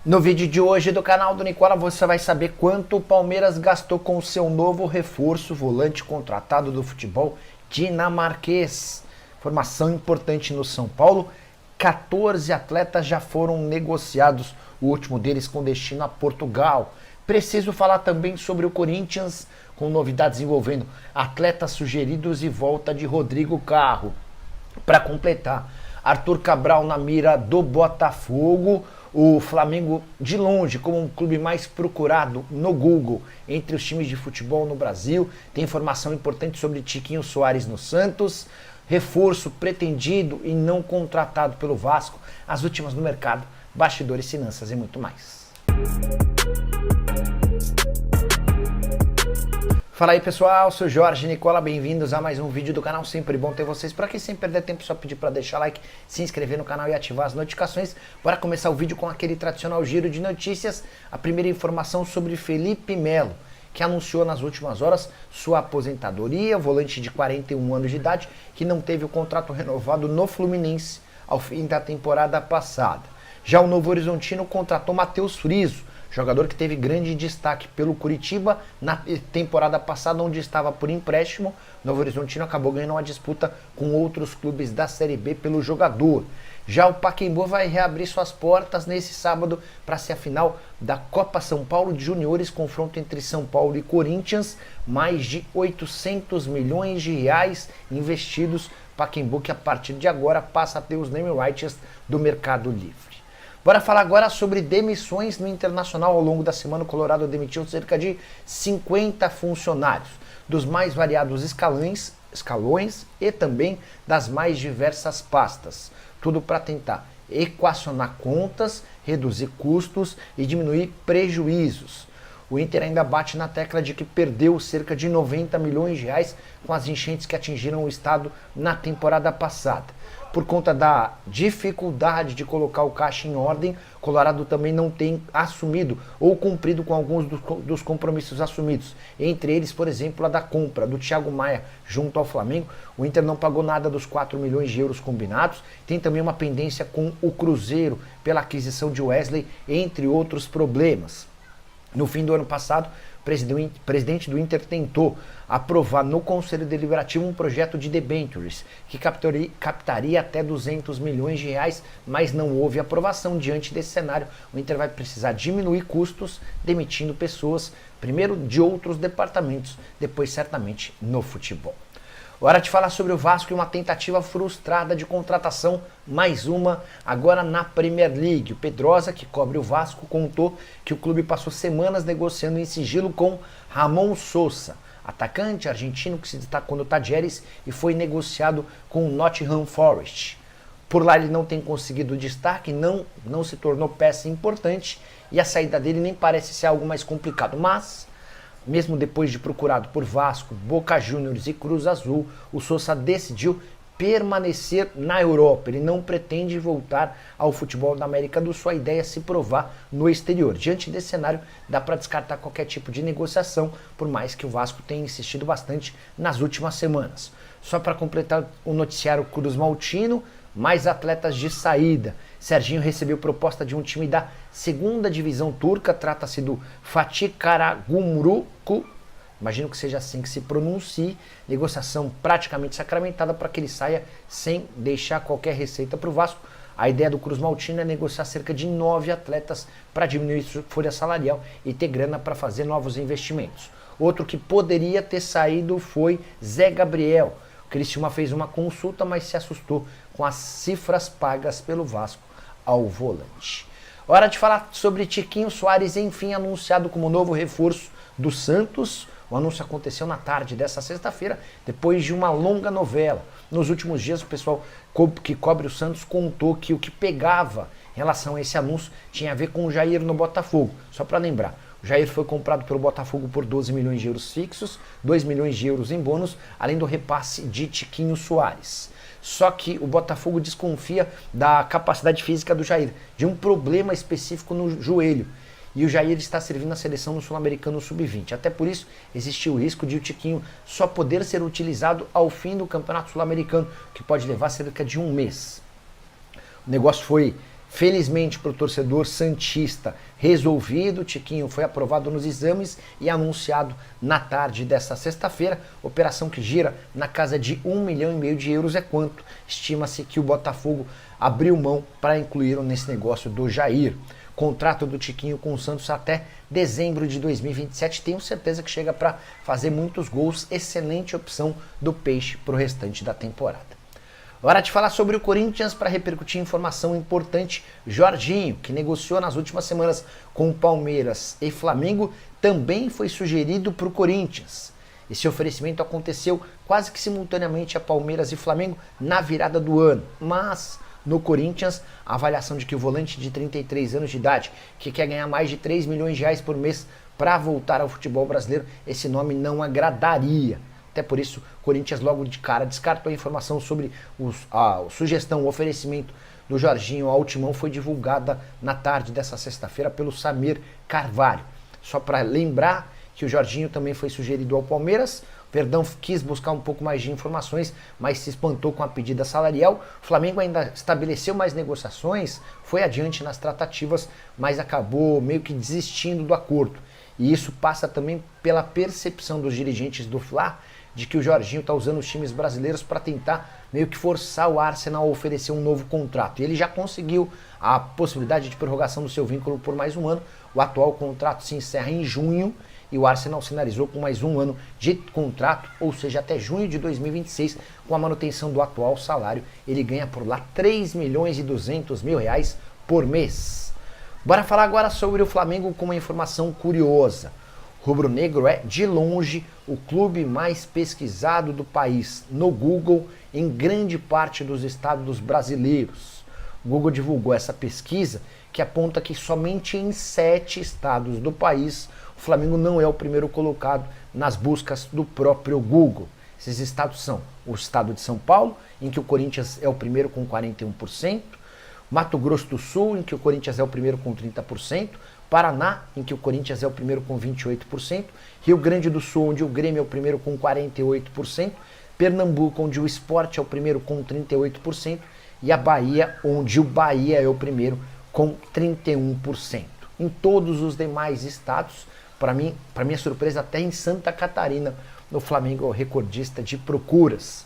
No vídeo de hoje do canal do Nicola você vai saber quanto o Palmeiras gastou com o seu novo reforço, volante contratado do futebol dinamarquês. Informação importante no São Paulo, 14 atletas já foram negociados, o último deles com destino a Portugal. Preciso falar também sobre o Corinthians, com novidades envolvendo atletas sugeridos e volta de Rodrigo Carro. Para completar, Arthur Cabral na mira do Botafogo, o Flamengo de longe como um clube mais procurado no Google entre os times de futebol no Brasil. Tem informação importante sobre Tiquinho Soares no Santos, reforço pretendido e não contratado pelo Vasco, as últimas no mercado, bastidores, finanças e muito mais. Fala aí pessoal, sou Jorge Nicola, bem-vindos a mais um vídeo do canal, sempre bom ter vocês por aqui, sem perder tempo, só pedir para deixar like, se inscrever no canal e ativar as notificações. Bora começar o vídeo com aquele tradicional giro de notícias. A primeira informação sobre Felipe Melo, que anunciou nas últimas horas sua aposentadoria, volante de 41 anos de idade, que não teve o contrato renovado no Fluminense ao fim da temporada passada. Já o Novo Horizontino contratou Matheus Friso, jogador que teve grande destaque pelo Curitiba na temporada passada, onde estava por empréstimo. Novo Horizontino acabou ganhando uma disputa com outros clubes da Série B pelo jogador. Já o Pacaembu vai reabrir suas portas nesse sábado para ser a final da Copa São Paulo de Juniores, confronto entre São Paulo e Corinthians, mais de 800 milhões de reais investidos. Pacaembu que a partir de agora passa a ter os name rights do Mercado Livre. Bora falar agora sobre demissões no Internacional. Ao longo da semana, o Colorado demitiu cerca de 50 funcionários, dos mais variados escalões e também das mais diversas pastas. Tudo para tentar equacionar contas, reduzir custos e diminuir prejuízos. O Inter ainda bate na tecla de que perdeu cerca de 90 milhões de reais com as enchentes que atingiram o estado na temporada passada. Por conta da dificuldade de colocar o caixa em ordem, Colorado também não tem assumido ou cumprido com alguns dos compromissos assumidos. Entre eles, por exemplo, a da compra do Thiago Maia junto ao Flamengo. O Inter não pagou nada dos 4 milhões de euros combinados. Tem também uma pendência com o Cruzeiro pela aquisição de Wesley, entre outros problemas. No fim do ano passado, o presidente do Inter tentou aprovar no Conselho Deliberativo um projeto de debentures que captaria até 200 milhões de reais, mas não houve aprovação. Diante desse cenário, o Inter vai precisar diminuir custos, demitindo pessoas, primeiro de outros departamentos, depois certamente no futebol. Hora de falar sobre o Vasco e uma tentativa frustrada de contratação, mais uma, agora na Premier League. O Pedrosa, que cobre o Vasco, contou que o clube passou semanas negociando em sigilo com Ramon Sosa, atacante argentino que se destacou no Tajeres e foi negociado com o Nottingham Forest. Por lá ele não tem conseguido destaque, não se tornou peça importante e a saída dele nem parece ser algo mais complicado, mas mesmo depois de procurado por Vasco, Boca Juniors e Cruz Azul, o Sosa decidiu permanecer na Europa. Ele não pretende voltar ao futebol da América do Sul. A ideia é se provar no exterior. Diante desse cenário, dá para descartar qualquer tipo de negociação, por mais que o Vasco tenha insistido bastante nas últimas semanas. Só para completar o noticiário Cruz Maltino, mais atletas de saída. Serginho recebeu proposta de um time da segunda divisão turca, trata-se do Fatih Karagümrük, imagino que seja assim que se pronuncie, negociação praticamente sacramentada para que ele saia sem deixar qualquer receita para o Vasco. A ideia do Cruz Maltino é negociar cerca de 9 atletas para diminuir sua folha salarial e ter grana para fazer novos investimentos. Outro que poderia ter saído foi Zé Gabriel. O Criciúma fez uma consulta, mas se assustou com as cifras pagas pelo Vasco ao volante. Hora de falar sobre Tiquinho Soares, enfim anunciado como novo reforço do Santos. O anúncio aconteceu na tarde dessa sexta-feira, depois de uma longa novela. Nos últimos dias, o pessoal que cobre o Santos contou que o que pegava em relação a esse anúncio tinha a ver com o Jair no Botafogo. Só para lembrar, o Jair foi comprado pelo Botafogo por 12 milhões de euros fixos, 2 milhões de euros em bônus, além do repasse de Tiquinho Soares. Só que o Botafogo desconfia da capacidade física do Jair, de um problema específico no joelho. E o Jair está servindo a seleção no Sul-Americano Sub-20. Até por isso, existe o risco de o Tiquinho só poder ser utilizado ao fim do Campeonato Sul-Americano, que pode levar cerca de um mês. O negócio foi Felizmente para o torcedor santista, resolvido, o Tiquinho foi aprovado nos exames e anunciado na tarde desta sexta-feira. Operação que gira na casa de 1,5 milhão de euros é quanto estima-se que o Botafogo abriu mão para incluir nesse negócio do Jair. Contrato do Tiquinho com o Santos até dezembro de 2027. Tenho certeza que chega para fazer muitos gols. Excelente opção do Peixe para o restante da temporada. Hora de falar sobre o Corinthians para repercutir informação importante. Jorginho, que negociou nas últimas semanas com Palmeiras e Flamengo, também foi sugerido para o Corinthians. Esse oferecimento aconteceu quase que simultaneamente a Palmeiras e Flamengo na virada do ano, mas no Corinthians, a avaliação de que o volante de 33 anos de idade, que quer ganhar mais de 3 milhões de reais por mês para voltar ao futebol brasileiro, esse nome não agradaria. Até por isso, o Corinthians logo de cara descartou a informação sobre a sugestão, o oferecimento do Jorginho ao Timão. Foi divulgada na tarde dessa sexta-feira pelo Samir Carvalho. Só para lembrar que o Jorginho também foi sugerido ao Palmeiras. O Verdão quis buscar um pouco mais de informações, mas se espantou com a pedida salarial. O Flamengo ainda estabeleceu mais negociações, foi adiante nas tratativas, mas acabou meio que desistindo do acordo. E isso passa também pela percepção dos dirigentes do Fla de que o Jorginho está usando os times brasileiros para tentar meio que forçar o Arsenal a oferecer um novo contrato. E ele já conseguiu a possibilidade de prorrogação do seu vínculo por mais um ano. O atual contrato se encerra em junho e o Arsenal sinalizou com mais um ano de contrato, ou seja, até junho de 2026, com a manutenção do atual salário. Ele ganha por lá 3 milhões e 200 mil reais por mês. Bora falar agora sobre o Flamengo com uma informação curiosa. Rubro-negro é, de longe, o clube mais pesquisado do país no Google em grande parte dos estados brasileiros. O Google divulgou essa pesquisa que aponta que somente em 7 estados do país o Flamengo não é o primeiro colocado nas buscas do próprio Google. Esses estados são o estado de São Paulo, em que o Corinthians é o primeiro com 41%, Mato Grosso do Sul, em que o Corinthians é o primeiro com 30%, Paraná, em que o Corinthians é o primeiro com 28%, Rio Grande do Sul, onde o Grêmio é o primeiro com 48%, Pernambuco, onde o Sport é o primeiro com 38%, e a Bahia, onde o Bahia é o primeiro com 31%. Em todos os demais estados, para minha surpresa, até em Santa Catarina, o Flamengo é o recordista de procuras.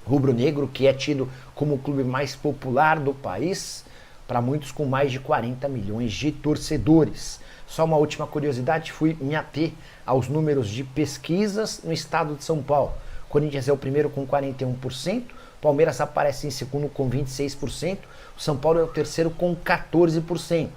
Rubro-negro, que é tido como o clube mais popular do país, para muitos com mais de 40 milhões de torcedores. Só uma última curiosidade, fui me ater aos números de pesquisas no estado de São Paulo. Corinthians é o primeiro com 41%, Palmeiras aparece em segundo com 26%, o São Paulo é o terceiro com 14%, o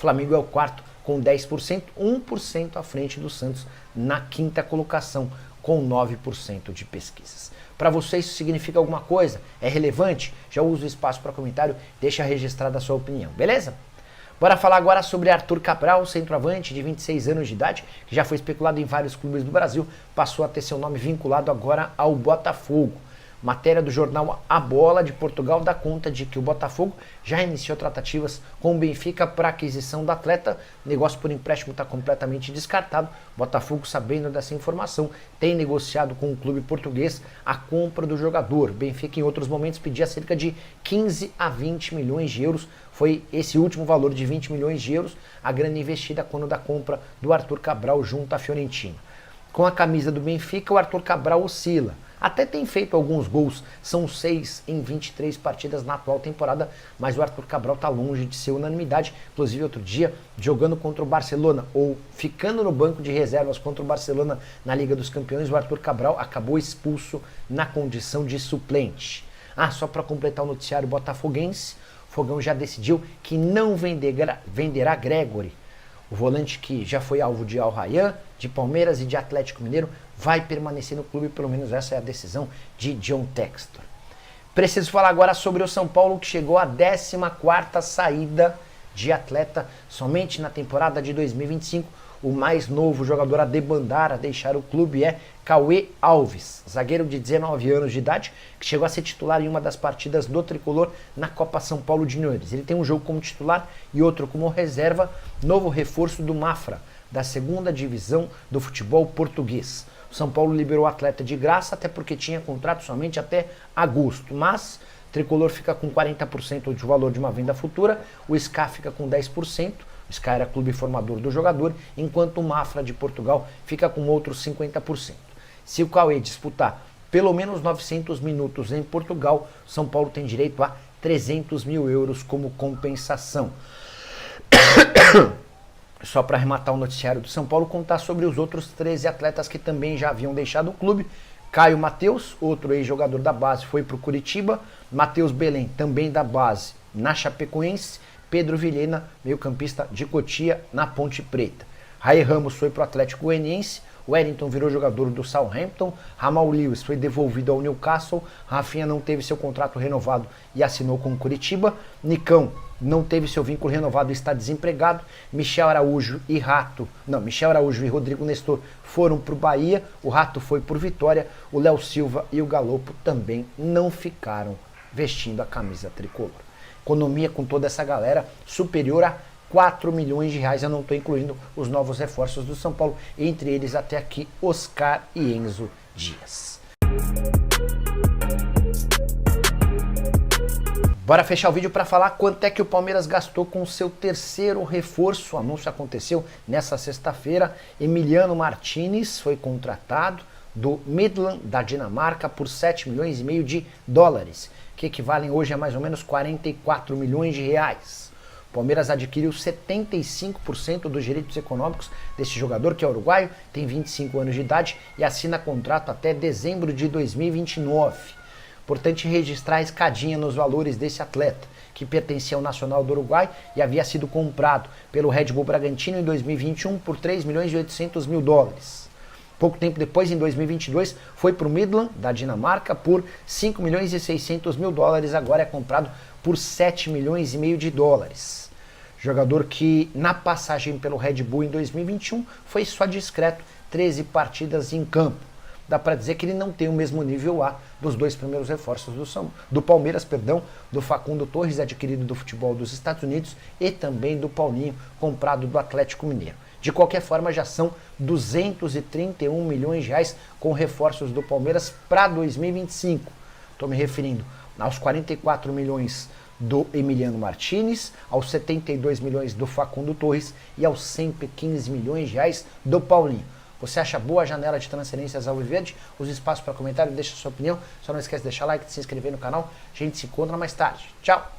Flamengo é o quarto com 10%, 1% à frente do Santos na quinta colocação, com 9% de pesquisas. Para você isso significa alguma coisa? É relevante? Já usa o espaço para comentário, deixa registrada a sua opinião, beleza? Bora falar agora sobre Arthur Cabral, centroavante de 26 anos de idade, que já foi especulado em vários clubes do Brasil, passou a ter seu nome vinculado agora ao Botafogo. Matéria do jornal A Bola de Portugal dá conta de que o Botafogo já iniciou tratativas com o Benfica para aquisição do atleta. O negócio por empréstimo está completamente descartado. O Botafogo, sabendo dessa informação, tem negociado com o clube português a compra do jogador. O Benfica, em outros momentos, pedia cerca de 15 a 20 milhões de euros. Foi esse último valor de 20 milhões de euros a grana investida quando da compra do Arthur Cabral junto à Fiorentina. Com a camisa do Benfica, o Arthur Cabral oscila. Até tem feito alguns gols, são 6 em 23 partidas na atual temporada, mas o Arthur Cabral está longe de ser unanimidade. Inclusive, outro dia, jogando contra o Barcelona, ou ficando no banco de reservas contra o Barcelona na Liga dos Campeões, o Arthur Cabral acabou expulso na condição de suplente. Só para completar o noticiário botafoguense, o Fogão já decidiu que não venderá Gregory. O volante que já foi alvo de Al Rayyan, de Palmeiras e de Atlético Mineiro vai permanecer no clube, pelo menos essa é a decisão de John Textor. Preciso falar agora sobre o São Paulo, que chegou à 14ª saída de atleta somente na temporada de 2025. O mais novo jogador a debandar, a deixar o clube é Cauê Alves, zagueiro de 19 anos de idade, que chegou a ser titular em uma das partidas do Tricolor na Copa São Paulo Juniores. Ele tem um jogo como titular e outro como reserva, novo reforço do Mafra, da segunda divisão do futebol português. O São Paulo liberou o atleta de graça, até porque tinha contrato somente até agosto, mas Tricolor fica com 40% de valor de uma venda futura, o SCA fica com 10%, o SCA era clube formador do jogador, enquanto o Mafra de Portugal fica com outros 50%. Se o Cauê disputar pelo menos 900 minutos em Portugal, São Paulo tem direito a 300 mil euros como compensação. Só para arrematar o noticiário do São Paulo, contar sobre os outros 13 atletas que também já haviam deixado o clube. Caio Mateus, outro ex-jogador da base, foi para o Curitiba. Matheus Belém, também da base, na Chapecoense. Pedro Vilhena, meio-campista de Cotia, na Ponte Preta. Raí Ramos foi para o Atlético Goianiense. Wellington virou jogador do Southampton. Ramal Lewis foi devolvido ao Newcastle. Rafinha não teve seu contrato renovado e assinou com o Curitiba. Nicão não teve seu vínculo renovado e está desempregado. Michel Araújo e Rodrigo Nestor foram para o Bahia. O Rato foi por Vitória. O Léo Silva e o Galopo também não ficaram vestindo a camisa tricolor. Economia com toda essa galera superior a 4 milhões de reais, eu não estou incluindo os novos reforços do São Paulo, entre eles até aqui Oscar e Enzo Dias. Bora fechar o vídeo para falar quanto é que o Palmeiras gastou com o seu terceiro reforço. O anúncio aconteceu nessa sexta-feira. Emiliano Martinez foi contratado do Midland da Dinamarca por 7 milhões e meio de dólares, que equivalem hoje a mais ou menos 44 milhões de reais. O Palmeiras adquiriu 75% dos direitos econômicos desse jogador, que é uruguaio, tem 25 anos de idade e assina contrato até dezembro de 2029. Importante registrar a escadinha nos valores desse atleta, que pertencia ao Nacional do Uruguai e havia sido comprado pelo Red Bull Bragantino em 2021 por 3 milhões e 800 mil dólares. Pouco tempo depois, em 2022, foi para o Midland, da Dinamarca, por 5 milhões e 600 mil dólares, agora é comprado por 7 milhões e meio de dólares. Jogador que, na passagem pelo Red Bull em 2021, foi só discreto, 13 partidas em campo. Dá para dizer que ele não tem o mesmo nível A dos dois primeiros reforços do Palmeiras, do Facundo Torres, adquirido do futebol dos Estados Unidos, e também do Paulinho, comprado do Atlético Mineiro. De qualquer forma, já são 231 milhões de reais com reforços do Palmeiras para 2025. Estou me referindo aos 44 milhões do Emiliano Martinez, aos 72 milhões do Facundo Torres e aos 115 milhões de reais do Paulinho. Você acha boa a janela de transferências ao Alviverde? Use espaço para comentário, deixa sua opinião. Só não esquece de deixar like, de se inscrever no canal. A gente se encontra mais tarde. Tchau!